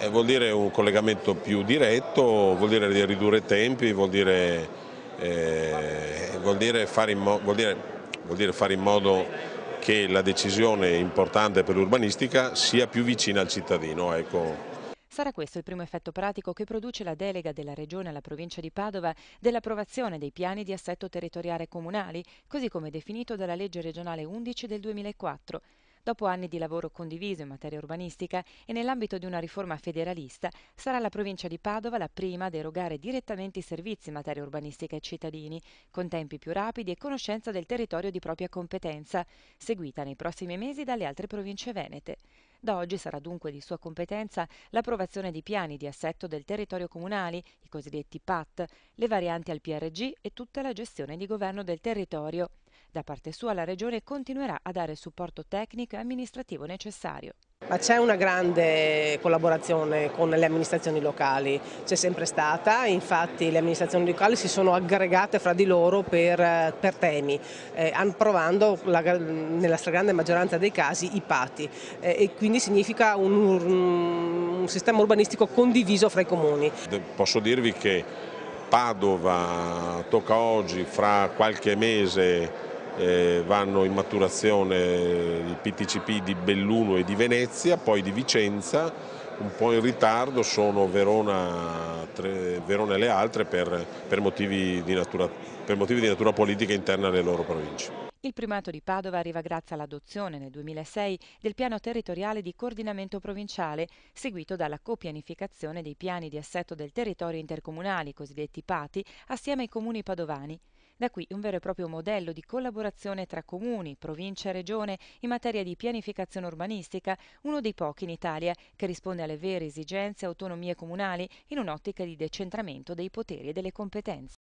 Vuol dire un collegamento più diretto, vuol dire ridurre i tempi, vuol dire fare in modo che la decisione importante per l'urbanistica sia più vicina al cittadino. Ecco. Sarà questo il primo effetto pratico che produce la delega della Regione alla provincia di Padova dell'approvazione dei piani di assetto territoriale comunali, così come definito dalla legge regionale 11 del 2004. Dopo anni di lavoro condiviso in materia urbanistica e nell'ambito di una riforma federalista, sarà la provincia di Padova la prima ad erogare direttamente i servizi in materia urbanistica ai cittadini, con tempi più rapidi e conoscenza del territorio di propria competenza, seguita nei prossimi mesi dalle altre province venete. Da oggi sarà dunque di sua competenza l'approvazione di piani di assetto del territorio comunali, i cosiddetti PAT, le varianti al PRG e tutta la gestione di governo del territorio. Da parte sua la Regione continuerà a dare il supporto tecnico e amministrativo necessario. Ma c'è una grande collaborazione con le amministrazioni locali, c'è sempre stata, infatti le amministrazioni locali si sono aggregate fra di loro per temi, approvando nella stragrande maggioranza dei casi i patti e quindi significa un sistema urbanistico condiviso fra i comuni. Posso dirvi che Padova tocca oggi, fra qualche mese vanno in maturazione i PTCP di Belluno e di Venezia, poi di Vicenza, un po' in ritardo sono Verona e le altre per motivi di natura politica interna alle loro province. Il primato di Padova arriva grazie all'adozione nel 2006 del piano territoriale di coordinamento provinciale, seguito dalla copianificazione dei piani di assetto del territorio intercomunali, cosiddetti PATI, assieme ai comuni padovani. Da qui un vero e proprio modello di collaborazione tra comuni, provincia e regione in materia di pianificazione urbanistica, uno dei pochi in Italia che risponde alle vere esigenze e autonomie comunali in un'ottica di decentramento dei poteri e delle competenze.